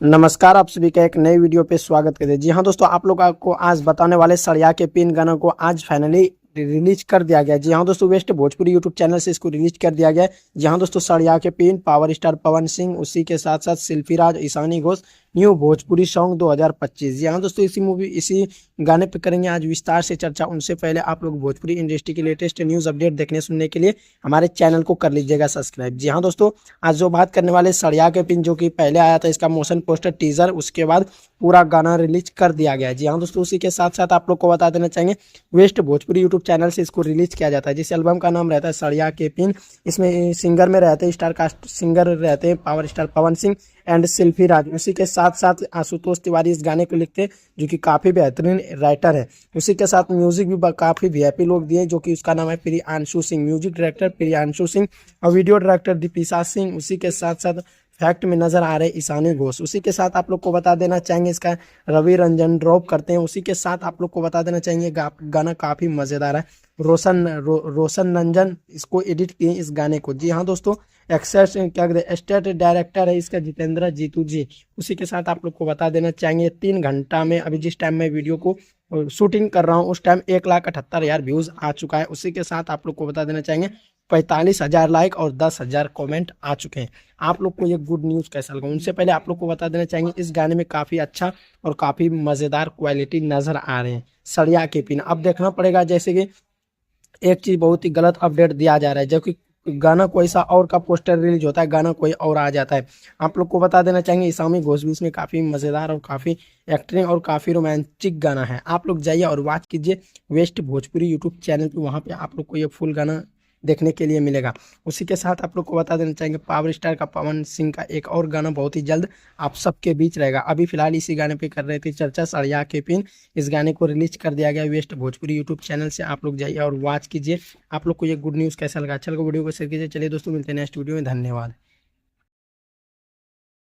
नमस्कार, आप सभी का एक नई वीडियो पे स्वागत करते हैं। जी हाँ दोस्तों, आप लोग को आज बताने वाले सड़िया के पिन गानों को आज फाइनली रिलीज कर दिया गया। जी हाँ दोस्तों, वेस्ट भोजपुरी यूट्यूब चैनल से इसको रिलीज कर दिया गया है। जी हाँ दोस्तों, सड़िया के pin power star Pawan Singh, उसी के साथ साथ शिल्पी राज, ईशानी घोष, न्यू भोजपुरी सॉन्ग 2025। जी हाँ दोस्तों, इसी गाने पे करेंगे आज विस्तार से चर्चा। उनसे पहले आप लोग भोजपुरी इंडस्ट्री की लेटेस्ट न्यूज अपडेट देखने सुनने के लिए हमारे चैनल को कर लीजिएगा सब्सक्राइब। जी हाँ दोस्तों, आज जो बात करने वाले सड़िया के पिन, जो कि पहले आया था इसका मोशन पोस्टर टीजर, उसके बाद पूरा गाना रिलीज कर दिया गया। जी हाँ दोस्तों, उसी के साथ साथ आप लोग को बता देना चाहेंगे वेस्ट भोजपुरी यूट्यूब चैनल से इसको रिलीज किया जाता है। जिस एल्बम का नाम रहता है सड़िया के पिन। इसमें सिंगर में रहते हैं, स्टार कास्ट सिंगर रहते हैं power star Pawan Singh and Shilpi Raj. उसी के साथ साथ आशुतोष तिवारी इस गाने को लिखते हैं, जो कि काफ़ी बेहतरीन राइटर है। उसी के साथ म्यूजिक भी काफ़ी वीआईपी लोग दिए, जो कि उसका नाम है प्रियांशु सिंह। म्यूजिक डायरेक्टर प्रियांशु सिंह और वीडियो डायरेक्टर दीपिसा सिंह। उसी के साथ साथ फैक्ट में नजर आ रहे ईशानी घोष। उसी के साथ आप लोग को बता देना चाहेंगे इसका रवि रंजन ड्रॉप करते हैं। उसी के साथ आप लोग को बता देना चाहेंगे गाना काफ़ी मज़ेदार है। रोशन रंजन इसको एडिट किए इस गाने को। जी हाँ दोस्तों, एक्सेस क्या कहते हैं स्टेट डायरेक्टर है इसका जितेंद्र जीतू जी। उसी के साथ आप लोग को बता देना चाहेंगे 3 घंटा में, अभी जिस टाइम मैं वीडियो को शूटिंग कर रहा हूँ उस टाइम 1,78,000 व्यूज़ आ चुका है। उसी के साथ आप लोग को बता देना चाहेंगे 45,000 लाइक और 10,000 कमेंट आ चुके हैं। आप लोग को ये गुड न्यूज़ कैसा लगा? उनसे पहले आप लोग को बता देना चाहेंगे इस गाने में काफ़ी अच्छा और काफ़ी मज़ेदार क्वालिटी नज़र आ रहे हैं सड़िया के पिन। अब देखना पड़ेगा, जैसे कि एक चीज़ बहुत ही गलत अपडेट दिया जा रहा है, जबकि गाना कोई सा और का पोस्टर रिलीज होता है, गाना कोई और आ जाता है। आप लोग को बता देना चाहेंगे ईशानी घोष भी इसमें काफ़ी मज़ेदार और काफ़ी एक्टिंग और काफ़ी रोमांटिक गाना है। आप लोग जाइए और वॉच कीजिए वेस्ट भोजपुरी यूट्यूब चैनल पे, वहाँ पे आप लोग को ये फुल गाना देखने के लिए मिलेगा। उसी के साथ आप लोग को बता देना चाहेंगे पावर स्टार का पवन सिंह का एक और गाना बहुत ही जल्द आप सबके बीच रहेगा। अभी फिलहाल इसी गाने पे कर रहे थे चर्चा, सड़िया के पिन। इस गाने को रिलीज कर दिया गया वेस्ट भोजपुरी यूट्यूब चैनल से। आप लोग जाइए और वॉच कीजिए। आप लोग को ये गुड न्यूज़ कैसा लगा? अच्छा लगा वीडियो को शेयर कीजिए। चलिए दोस्तों, मिलते हैं नेक्स्ट वीडियो में। धन्यवाद।